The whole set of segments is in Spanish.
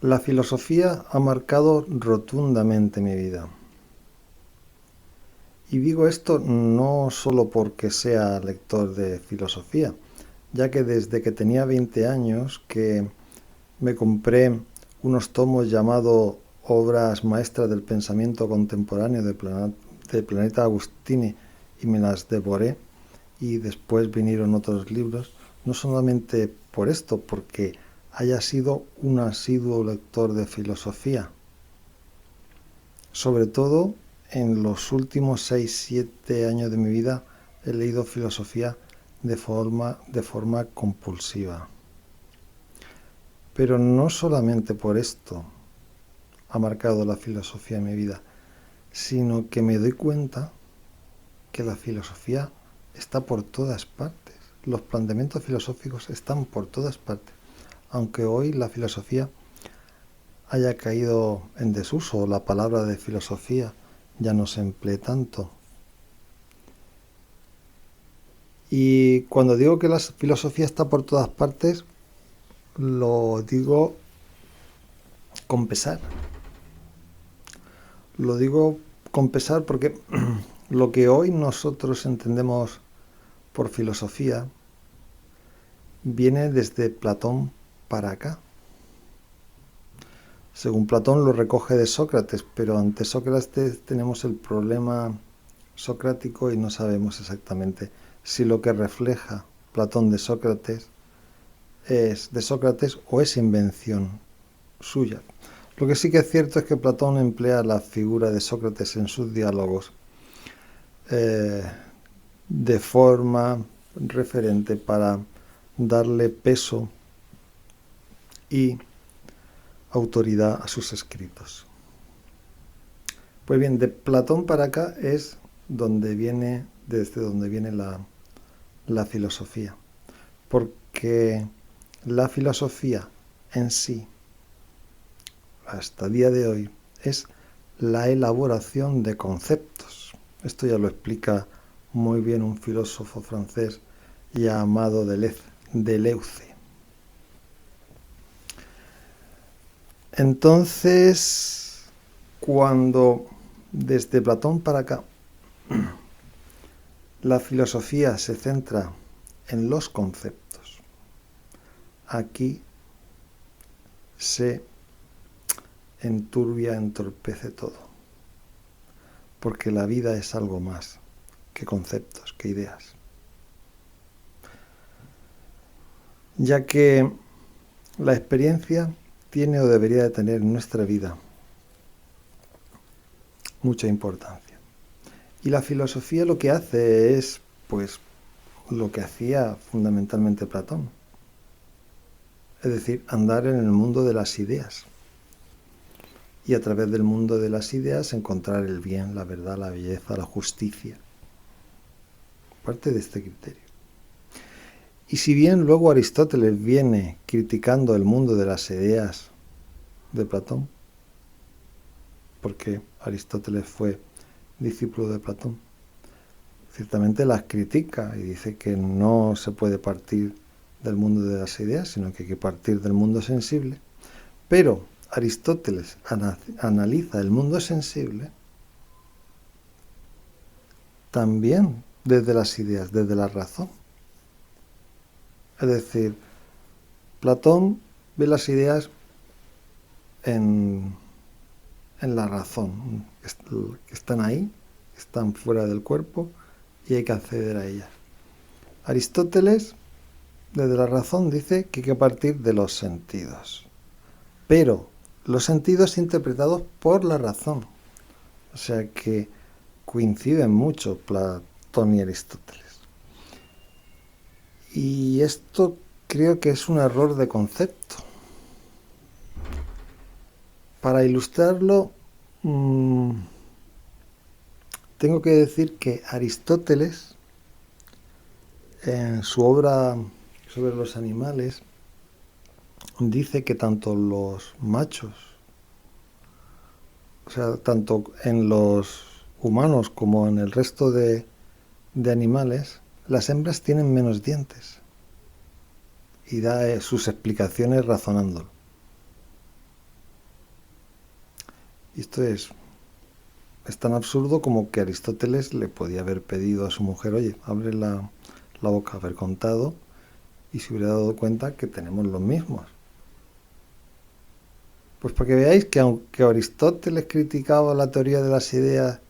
La filosofía ha marcado rotundamente mi vida. Y digo esto no solo porque sea lector de filosofía, ya que desde que tenía 20 años que me compré unos tomos llamados Obras Maestras del Pensamiento Contemporáneo de Planeta Agustini y me las devoré, y después vinieron otros libros, no solamente por esto, porque haya sido un asiduo lector de filosofía. Sobre todo en los últimos 6-7 años de mi vida he leído filosofía de forma compulsiva. Pero no solamente por esto ha marcado la filosofía en mi vida, sino que me doy cuenta que la filosofía está por todas partes. Los planteamientos filosóficos están por todas partes. Aunque hoy la filosofía haya caído en desuso, la palabra de filosofía ya no se emplee tanto. Y cuando digo que la filosofía está por todas partes, lo digo con pesar. Lo digo con pesar porque lo que hoy nosotros entendemos por filosofía viene desde Platón para acá. Según Platón lo recoge de Sócrates, pero ante Sócrates tenemos el problema socrático y no sabemos exactamente si lo que refleja Platón de Sócrates es de Sócrates o es invención suya. Lo que sí que es cierto es que Platón emplea la figura de Sócrates en sus diálogos de forma referente para darle peso y autoridad a sus escritos. Pues bien, de Platón para acá es desde donde viene la filosofía. Porque la filosofía en sí, hasta el día de hoy, es la elaboración de conceptos. Esto ya lo explica muy bien un filósofo francés llamado Deleuze. Entonces, cuando desde Platón para acá la filosofía se centra en los conceptos, aquí se entorpece todo, porque la vida es algo más que conceptos, que ideas. Ya que la experiencia tiene o debería de tener en nuestra vida mucha importancia. Y la filosofía lo que hace es, pues, lo que hacía fundamentalmente Platón. Es decir, andar en el mundo de las ideas. Y a través del mundo de las ideas encontrar el bien, la verdad, la belleza, la justicia. Parte de este criterio. Y si bien luego Aristóteles viene criticando el mundo de las ideas de Platón, porque Aristóteles fue discípulo de Platón, ciertamente las critica y dice que no se puede partir del mundo de las ideas, sino que hay que partir del mundo sensible. Pero Aristóteles analiza el mundo sensible también desde las ideas, desde la razón. Es decir, Platón ve las ideas en la razón, que están ahí, están fuera del cuerpo y hay que acceder a ellas. Aristóteles, desde la razón, dice que hay que partir de los sentidos, pero los sentidos interpretados por la razón. O sea que coinciden mucho Platón y Aristóteles. Y esto creo que es un error de concepto. Para ilustrarlo, tengo que decir que Aristóteles, en su obra sobre los animales, dice que tanto los machos, o sea, tanto en los humanos como en el resto de animales, las hembras tienen menos dientes. Y da sus explicaciones razonándolo. Y esto es tan absurdo como que Aristóteles le podía haber pedido a su mujer, oye, abre la boca, haber contado, y se hubiera dado cuenta que tenemos los mismos. Pues para que veáis que aunque Aristóteles criticaba la teoría de las ideas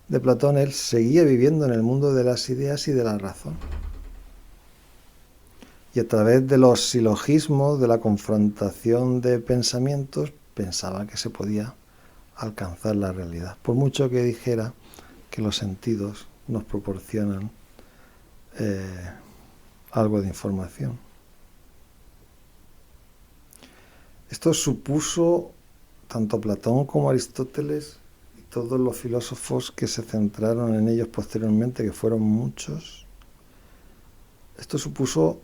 de Platón, él seguía viviendo en el mundo de las ideas y de la razón. Y a través de los silogismos, de la confrontación de pensamientos, pensaba que se podía alcanzar la realidad. Por mucho que dijera que los sentidos nos proporcionan algo de información. Esto supuso, tanto Platón como Aristóteles y todos los filósofos que se centraron en ellos posteriormente, que fueron muchos, esto supuso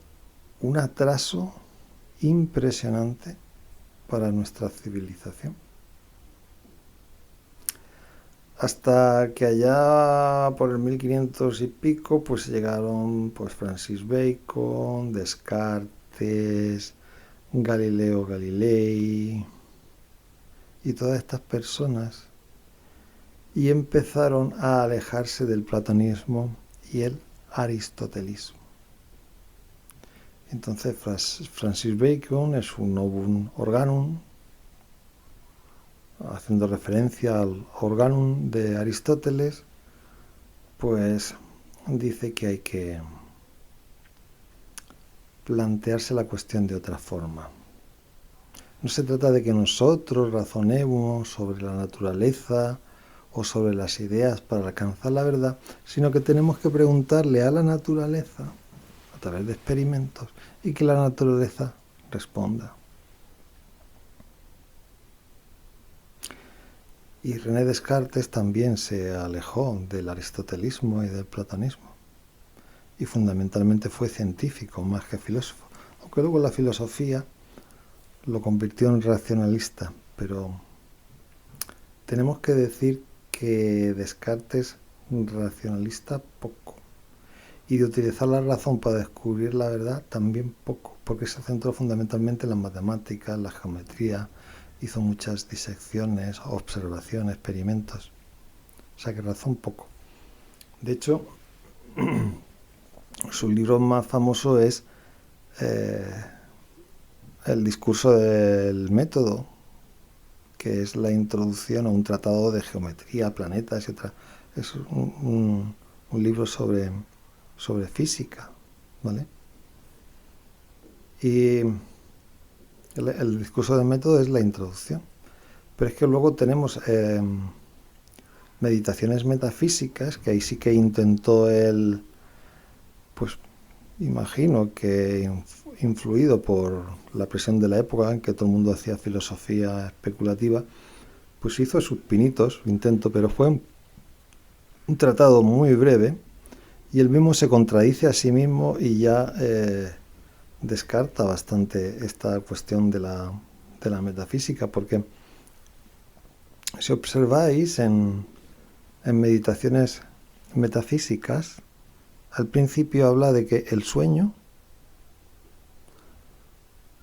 un atraso impresionante para nuestra civilización. Hasta que allá por el 1500 y pico, pues llegaron pues Francis Bacon, Descartes, Galileo Galilei y todas estas personas, y empezaron a alejarse del platonismo y el aristotelismo. Entonces Francis Bacon es un novum organum, haciendo referencia al organum de Aristóteles, pues dice que hay que plantearse la cuestión de otra forma. No se trata de que nosotros razonemos sobre la naturaleza o sobre las ideas para alcanzar la verdad, sino que tenemos que preguntarle a la naturaleza a través de experimentos y que la naturaleza responda. Y René Descartes también se alejó del aristotelismo y del platonismo. Y fundamentalmente fue científico más que filósofo. Aunque luego la filosofía lo convirtió en racionalista. Pero tenemos que decir que Descartes racionalista poco. Y de utilizar la razón para descubrir la verdad también poco. Porque se centró fundamentalmente en las matemáticas, en la geometría. Hizo muchas disecciones, observaciones, experimentos. O sea que razón poco. De hecho, su libro más famoso es el discurso del método, que es la introducción a un tratado de geometría, planetas y otras. Es un libro sobre física, ¿vale? Y el discurso del método es la introducción. Pero es que luego tenemos meditaciones metafísicas, que ahí sí que intentó él, pues imagino que influido por la presión de la época en que todo el mundo hacía filosofía especulativa, pues hizo sus pinitos, su intento, pero fue un tratado muy breve y él mismo se contradice a sí mismo y ya descarta bastante esta cuestión de la metafísica, porque si observáis en meditaciones metafísicas, al principio habla de que el sueño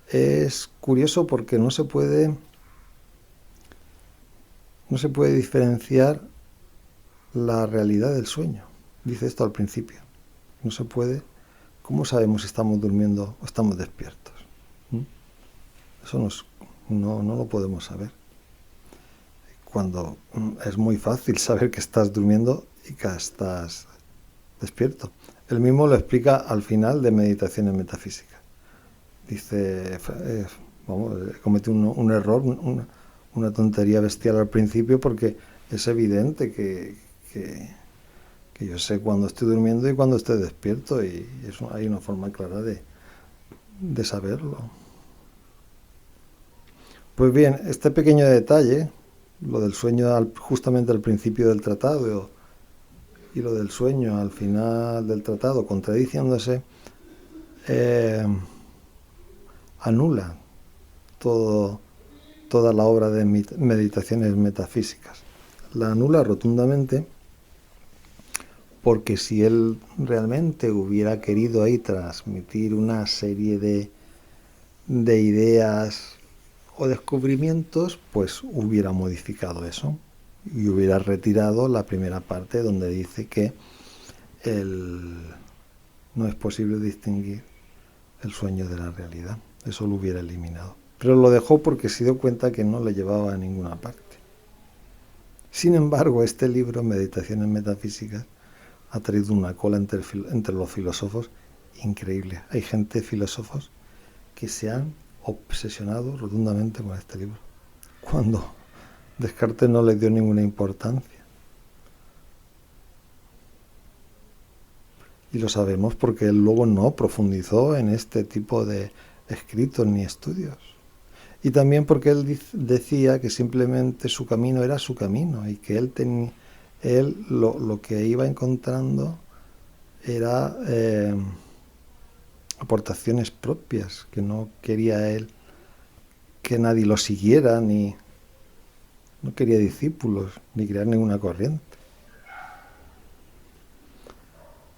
es curioso porque no se puede diferenciar la realidad del sueño. Dice esto al principio. No se puede. ¿Cómo sabemos si estamos durmiendo o estamos despiertos? Eso no lo podemos saber. Cuando es muy fácil saber que estás durmiendo y que estás despierto. Él mismo lo explica al final de Meditaciones Metafísicas. Dice, comete un error, una tontería bestial al principio, porque es evidente que yo sé cuando estoy durmiendo y cuando estoy despierto, y hay una forma clara de saberlo. Pues bien, este pequeño detalle, lo del sueño justamente al principio del tratado y lo del sueño al final del tratado contradiciéndose, anula toda la obra de Meditaciones Metafísicas. La anula rotundamente, porque si él realmente hubiera querido ahí transmitir una serie de ideas o descubrimientos, pues hubiera modificado eso y hubiera retirado la primera parte donde dice que no es posible distinguir el sueño de la realidad. Eso lo hubiera eliminado. Pero lo dejó porque se dio cuenta que no le llevaba a ninguna parte. Sin embargo, este libro, Meditaciones Metafísicas, ha traído una cola entre los filósofos increíble. Hay gente, filósofos, que se han obsesionado rotundamente con este libro, cuando Descartes no le dio ninguna importancia. Y lo sabemos porque él luego no profundizó en este tipo de escritos ni estudios. Y también porque él decía que simplemente su camino era su camino y que él lo que iba encontrando era aportaciones propias, que no quería él que nadie lo siguiera, ni no quería discípulos, ni crear ninguna corriente.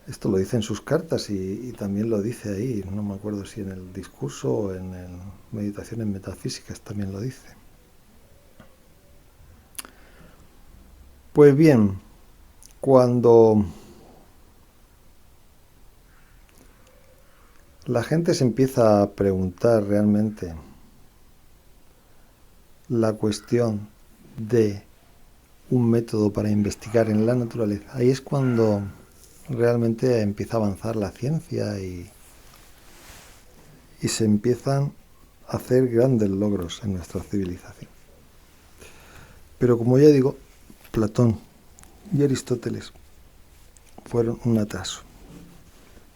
Esto lo dice en sus cartas y también lo dice ahí, no me acuerdo si en el discurso o en Meditaciones Metafísicas también lo dice. Pues bien, cuando la gente se empieza a preguntar realmente la cuestión de un método para investigar en la naturaleza, ahí es cuando realmente empieza a avanzar la ciencia y se empiezan a hacer grandes logros en nuestra civilización. Pero como ya digo, Platón y Aristóteles fueron un atraso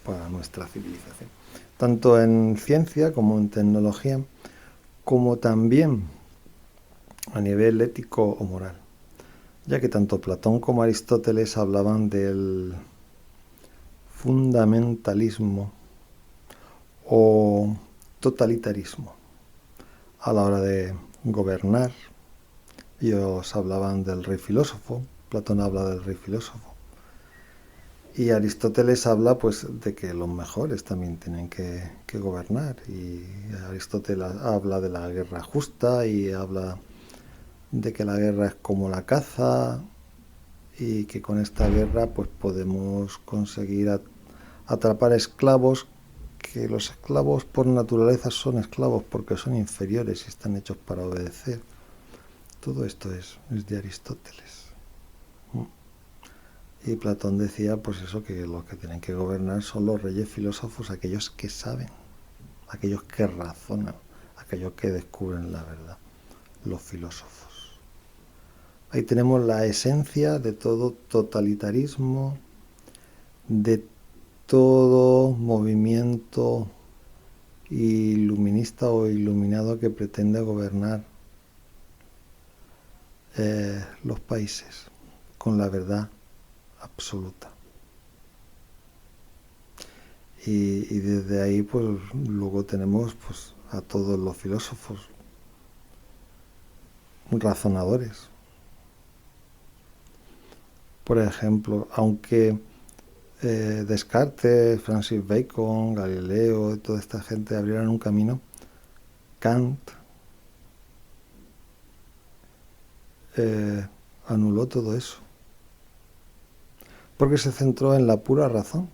para nuestra civilización, tanto en ciencia como en tecnología, como también a nivel ético o moral, ya que tanto Platón como Aristóteles hablaban del fundamentalismo o totalitarismo a la hora de gobernar. Ellos hablaban del rey filósofo, Platón habla del rey filósofo, y Aristóteles habla pues de que los mejores también tienen que gobernar, y Aristóteles habla de la guerra justa y habla de que la guerra es como la caza y que con esta guerra pues podemos conseguir atrapar esclavos, que los esclavos por naturaleza son esclavos porque son inferiores y están hechos para obedecer. Todo esto es de Aristóteles. Y Platón decía pues eso, que los que tienen que gobernar son los reyes filósofos, aquellos que saben, aquellos que razonan, aquellos que descubren la verdad, los filósofos. Ahí tenemos la esencia de todo totalitarismo, de todo movimiento iluminista o iluminado que pretende gobernar los países con la verdad absoluta. Y desde ahí pues luego tenemos pues a todos los filósofos razonadores. Por ejemplo, aunque Descartes, Francis Bacon, Galileo, toda esta gente abrieron un camino, Kant anuló todo eso, porque se centró en la pura razón.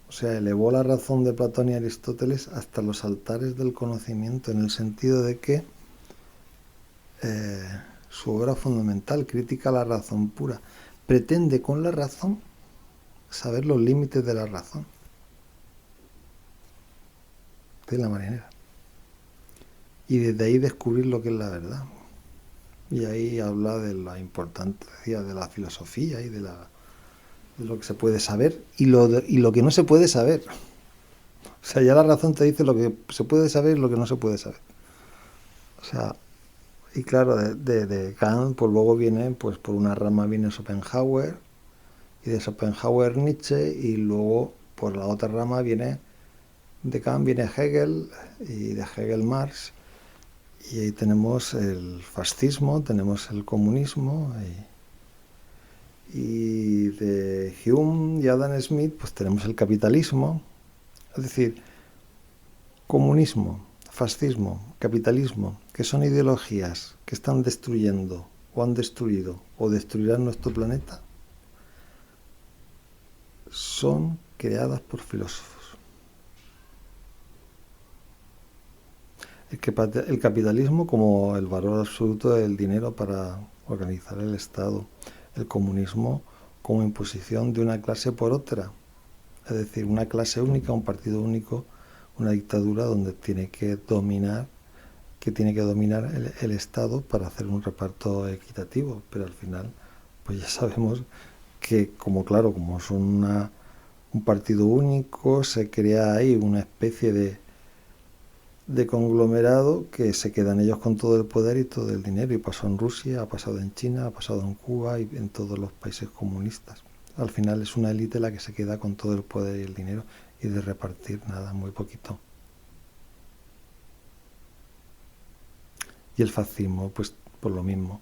O sea, elevó la razón de Platón y Aristóteles hasta los altares del conocimiento, en el sentido de que su obra fundamental, Crítica a la razón pura, pretende con la razón saber los límites de la razón, de la marinera, y desde ahí descubrir lo que es la verdad. Y ahí habla de la importancia de la filosofía y de lo que se puede saber y lo que no se puede saber. O sea, ya la razón te dice lo que se puede saber y lo que no se puede saber. O sea, y claro, de Kant, pues luego viene, pues por una rama viene Schopenhauer, y de Schopenhauer Nietzsche, y luego por la otra rama viene, de Kant viene Hegel, y de Hegel Marx, y ahí tenemos el fascismo, tenemos el comunismo, y de Hume y Adam Smith pues tenemos el capitalismo. Es decir, comunismo, fascismo, capitalismo, que son ideologías que están destruyendo o han destruido o destruirán nuestro planeta, son creadas por filósofos. El capitalismo como el valor absoluto del dinero para organizar el Estado. El comunismo como imposición de una clase por otra. Es decir, una clase única, un partido único, una dictadura donde tiene que dominar el Estado para hacer un reparto equitativo. Pero al final, pues ya sabemos que como son un partido único, se crea ahí una especie de conglomerado que se quedan ellos con todo el poder y todo el dinero. Y pasó en Rusia, ha pasado en China, ha pasado en Cuba y en todos los países comunistas. Al final es una élite la que se queda con todo el poder y el dinero, y de repartir nada, muy poquito. Y el fascismo, pues por lo mismo.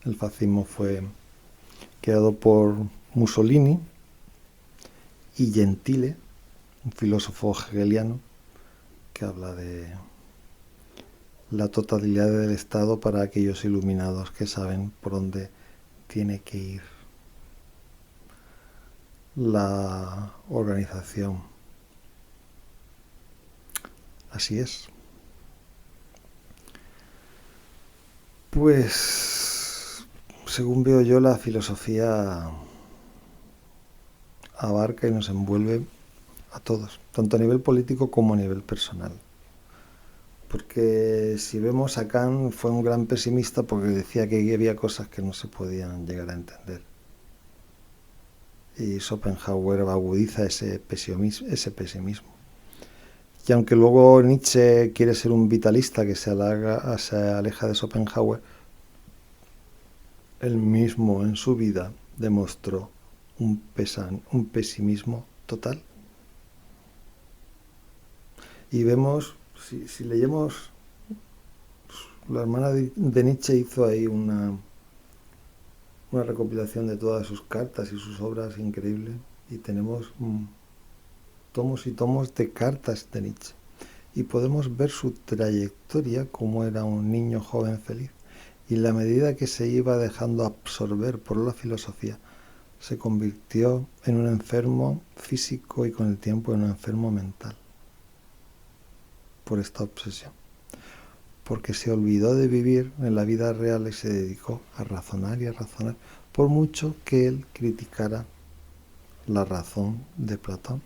El fascismo fue creado por Mussolini y Gentile, un filósofo hegeliano, que habla de la totalidad del Estado para aquellos iluminados que saben por dónde tiene que ir la organización. Así es. Pues, según veo yo, la filosofía abarca y nos envuelve a todos, tanto a nivel político como a nivel personal. Porque si vemos a Kant, fue un gran pesimista porque decía que había cosas que no se podían llegar a entender. Y Schopenhauer agudiza ese pesimismo. Y aunque luego Nietzsche quiere ser un vitalista que se aleja de Schopenhauer, él mismo en su vida demostró un pesimismo total. Y vemos, si leemos, la hermana de Nietzsche hizo ahí una recopilación de todas sus cartas y sus obras increíble, y tenemos tomos y tomos de cartas de Nietzsche, y podemos ver su trayectoria, como era un niño joven feliz, y en la medida que se iba dejando absorber por la filosofía, se convirtió en un enfermo físico y con el tiempo en un enfermo mental por esta obsesión, porque se olvidó de vivir en la vida real y se dedicó a razonar y a razonar, por mucho que él criticara la razón de Platón.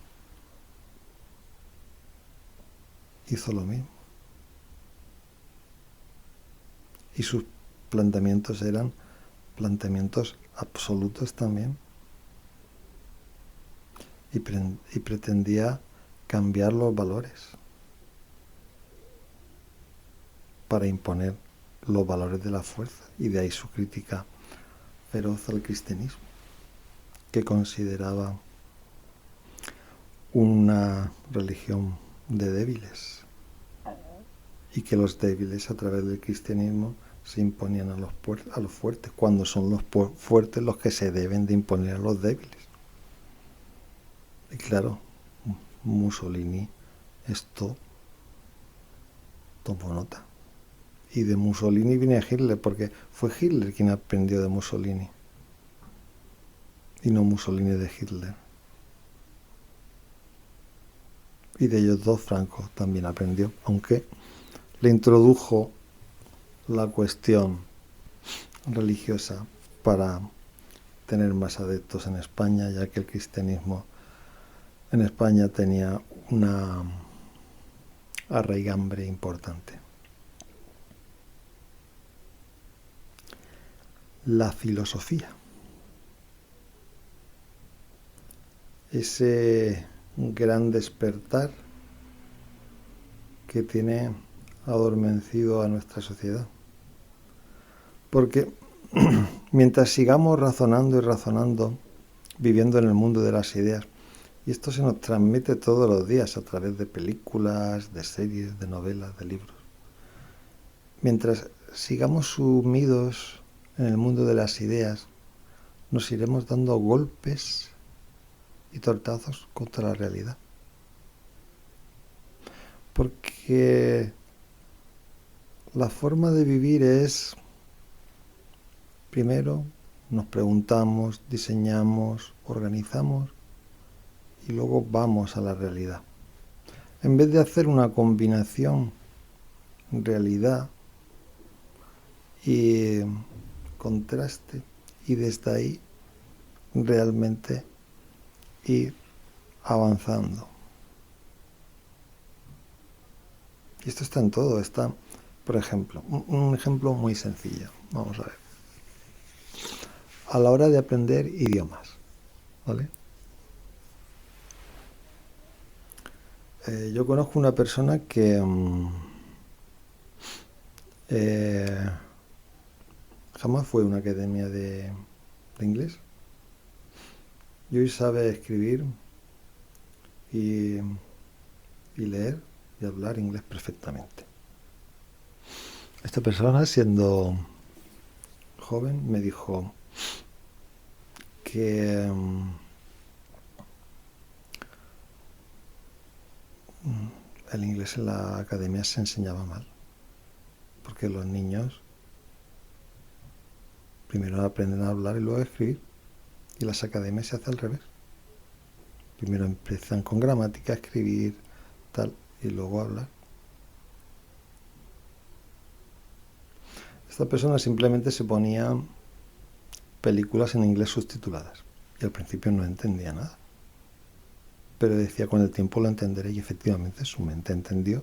Hizo lo mismo. Y sus planteamientos eran planteamientos absolutos también. Y pretendía cambiar los valores para imponer los valores de la fuerza, y de ahí su crítica feroz al cristianismo, que consideraba una religión de débiles, y que los débiles a través del cristianismo se imponían a los fuertes, cuando son los fuertes los que se deben de imponer a los débiles. Y claro, Mussolini esto tomó nota. Y de Mussolini viene a Hitler, porque fue Hitler quien aprendió de Mussolini, y no Mussolini de Hitler. Y de ellos dos Franco también aprendió, aunque le introdujo la cuestión religiosa para tener más adeptos en España, ya que el cristianismo en España tenía una arraigambre importante. La filosofía. Ese gran despertar que tiene adormecido a nuestra sociedad. Porque mientras sigamos razonando y razonando, viviendo en el mundo de las ideas, y esto se nos transmite todos los días a través de películas, de series, de novelas, de libros, mientras sigamos sumidos en el mundo de las ideas, nos iremos dando golpes y tortazos contra la realidad. Porque la forma de vivir es, primero, nos preguntamos, diseñamos, organizamos y luego vamos a la realidad. En vez de hacer una combinación realidad y contraste y desde ahí realmente ir avanzando. Y esto está en todo, está, por ejemplo, un ejemplo muy sencillo, vamos a ver. A la hora de aprender idiomas, ¿vale? Yo conozco una persona que jamás fue a una academia de inglés y hoy sabe escribir y leer y hablar inglés perfectamente. Esta persona, siendo joven, me dijo que el inglés en la academia se enseñaba mal, porque los niños primero aprenden a hablar y luego a escribir, y las academias se hace al revés. Primero empiezan con gramática, escribir, tal, y luego hablar. Esta persona simplemente se ponía películas en inglés subtituladas y al principio no entendía nada. Pero decía, con el tiempo lo entenderé, y efectivamente su mente entendió,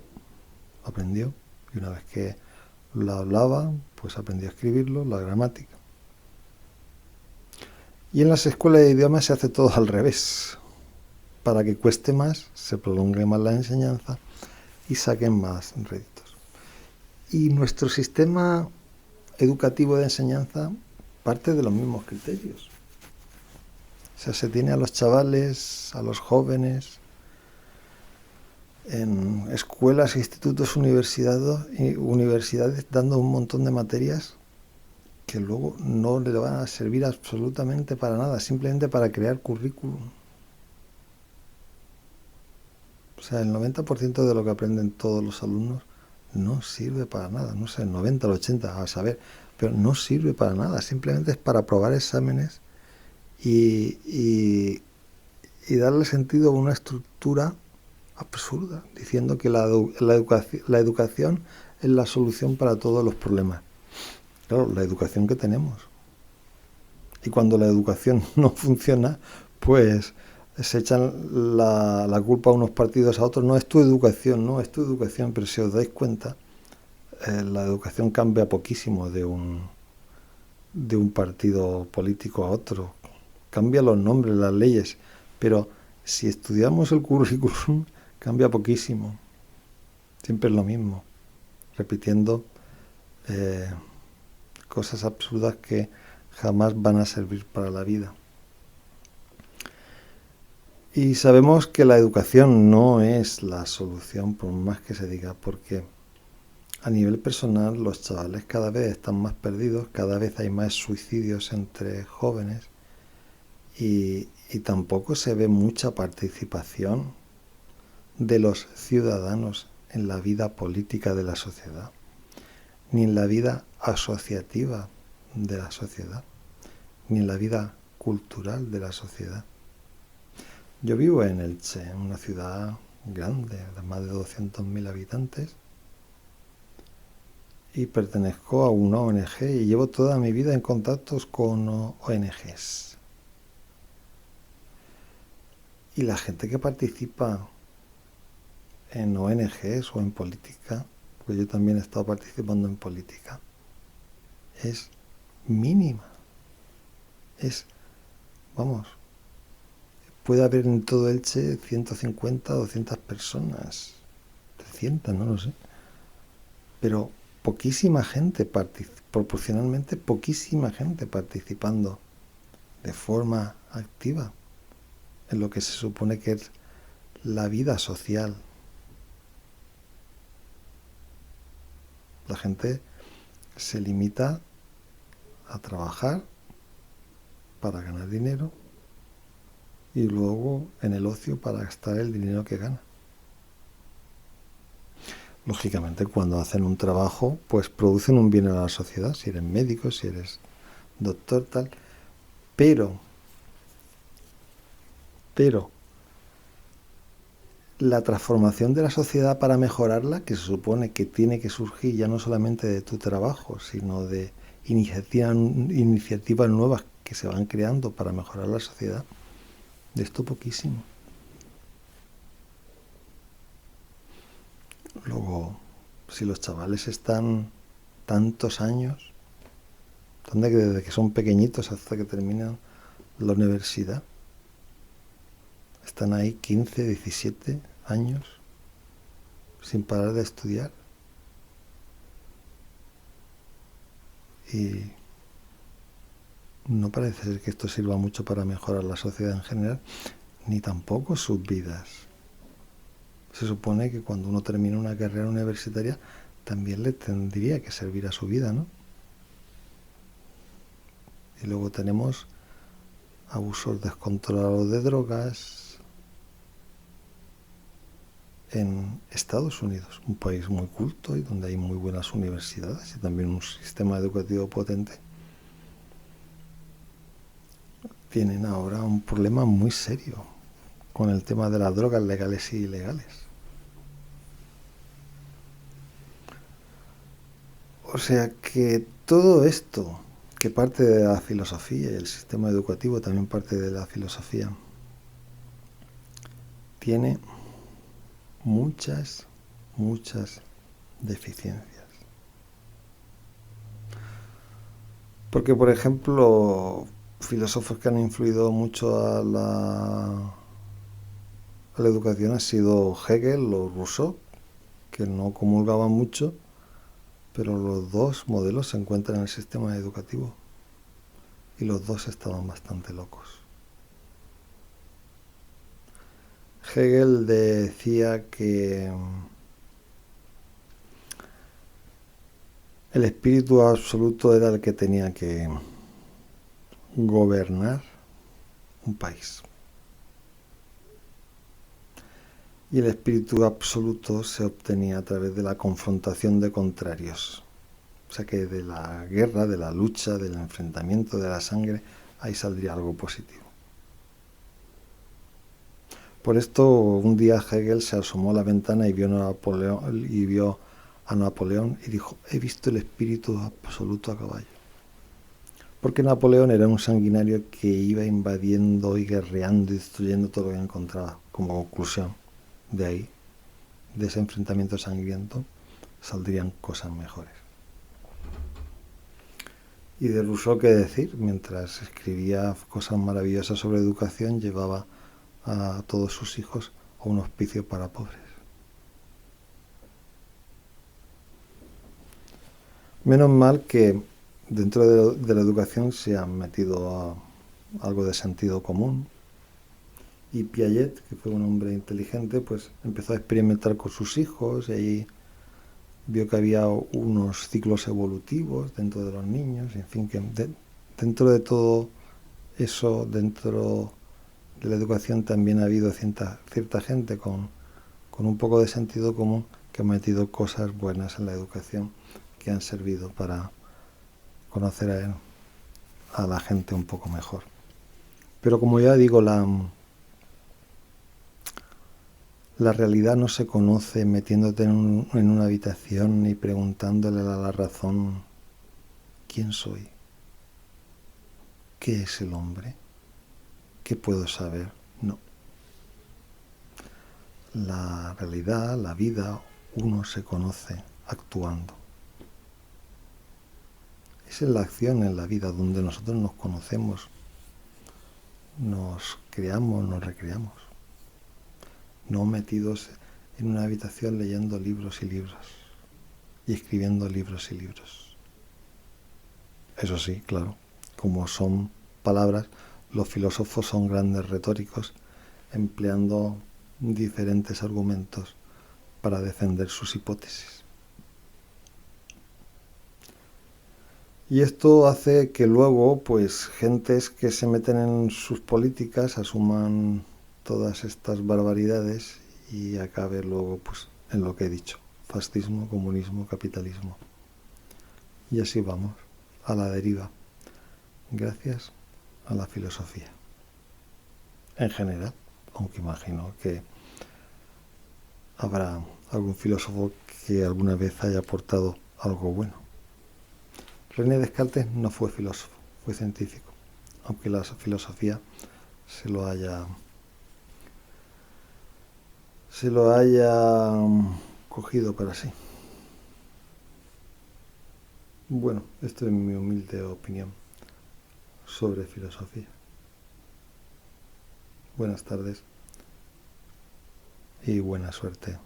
aprendió, y una vez que lo hablaba, pues aprendió a escribirlo, la gramática. Y en las escuelas de idiomas se hace todo al revés. Para que cueste más, se prolongue más la enseñanza y saquen más réditos. Y nuestro sistema educativo de enseñanza parte de los mismos criterios. O sea, se tiene a los chavales, a los jóvenes, en escuelas, institutos, universidades dando un montón de materias que luego no le van a servir absolutamente para nada, simplemente para crear currículum. O sea, el 90% de lo que aprenden todos los alumnos no sirve para nada, no sé, el 90, el 80, a saber, pero no sirve para nada, simplemente es para aprobar exámenes y darle sentido a una estructura absurda, diciendo que la educación es la solución para todos los problemas. Claro, la educación que tenemos. Y cuando la educación no funciona, pues se echan la culpa a unos partidos a otros. No es tu educación, no es tu educación, pero si os dais cuenta, la educación cambia poquísimo de un partido político a otro. Cambia los nombres, las leyes, pero si estudiamos el currículum, cambia poquísimo. Siempre es lo mismo, repitiendo cosas absurdas que jamás van a servir para la vida. Y sabemos que la educación no es la solución, por más que se diga, porque a nivel personal los chavales cada vez están más perdidos, cada vez hay más suicidios entre jóvenes y tampoco se ve mucha participación de los ciudadanos en la vida política de la sociedad, ni en la vida asociativa de la sociedad, ni en la vida cultural de la sociedad. Yo vivo en Elche, en una ciudad grande, de más de 200.000 habitantes, y pertenezco a una ONG y llevo toda mi vida en contactos con ONGs. Y la gente que participa en ONGs o en política, pues yo también he estado participando en política, es mínima. Puede haber en todo Elche 150, 200 personas, 300, no lo sé, pero poquísima gente, proporcionalmente poquísima gente participando de forma activa en lo que se supone que es la vida social. La gente se limita a trabajar para ganar dinero y luego en el ocio para gastar el dinero que gana. Lógicamente, cuando hacen un trabajo, pues producen un bien a la sociedad, si eres médico, si eres doctor, tal. Pero, pero, la transformación de la sociedad para mejorarla, que se supone que tiene que surgir ya no solamente de tu trabajo, sino de iniciativas nuevas que se van creando para mejorar la sociedad, de esto poquísimo. Luego, si los chavales están tantos años, desde que son pequeñitos hasta que terminan la universidad, están ahí 15, 17 años sin parar de estudiar. Y no parece ser que esto sirva mucho para mejorar la sociedad en general, ni tampoco sus vidas. Se supone que cuando uno termina una carrera universitaria también le tendría que servir a su vida, ¿no? Y luego tenemos abusos descontrolados de drogas en Estados Unidos, un país muy culto y donde hay muy buenas universidades y también un sistema educativo potente. Tienen ahora un problema muy serio con el tema de las drogas legales y ilegales. O sea que todo esto, que parte de la filosofía y el sistema educativo también parte de la filosofía, tiene muchas, muchas deficiencias. Porque, por ejemplo, filósofos que han influido mucho a la educación han sido Hegel o Rousseau, que no comulgaban mucho, pero los dos modelos se encuentran en el sistema educativo y los dos estaban bastante locos. Hegel decía que el espíritu absoluto era el que tenía que gobernar un país. Y el espíritu absoluto se obtenía a través de la confrontación de contrarios. O sea que de la guerra, de la lucha, del enfrentamiento, de la sangre, ahí saldría algo positivo. Por esto, un día Hegel se asomó a la ventana y vio a Napoleón y dijo: he visto el espíritu absoluto a caballo. Porque Napoleón era un sanguinario que iba invadiendo y guerreando y destruyendo todo lo que encontraba. Como conclusión de ahí, de ese enfrentamiento sangriento, saldrían cosas mejores. Y de Rousseau, qué decir, mientras escribía cosas maravillosas sobre educación, llevaba a todos sus hijos a un hospicio para pobres. Menos mal que dentro de la educación se han metido algo de sentido común. Y Piaget, que fue un hombre inteligente, pues empezó a experimentar con sus hijos y ahí vio que había unos ciclos evolutivos dentro de los niños, en fin, que dentro de todo eso, dentro de la educación también ha habido cierta gente con un poco de sentido común que ha metido cosas buenas en la educación que han servido para conocer a la gente un poco mejor. Pero como ya digo, la realidad no se conoce metiéndote en una habitación y preguntándole a la razón: ¿quién soy? ¿Qué es el hombre? ¿Qué puedo saber? No. La realidad, la vida, uno se conoce actuando. Es en la acción, en la vida, donde nosotros nos conocemos, nos creamos, nos recreamos. No metidos en una habitación leyendo libros y libros y escribiendo libros y libros. Eso sí, claro, como son palabras, los filósofos son grandes retóricos, empleando diferentes argumentos para defender sus hipótesis. Y esto hace que luego, pues, gentes que se meten en sus políticas asuman todas estas barbaridades y acabe luego, pues, en lo que he dicho, fascismo, comunismo, capitalismo. Y así vamos, a la deriva, gracias a la filosofía. En general, aunque imagino que habrá algún filósofo que alguna vez haya aportado algo bueno. René Descartes no fue filósofo, fue científico, aunque la filosofía se lo haya cogido para sí. Bueno, esto es mi humilde opinión sobre filosofía. Buenas tardes y buena suerte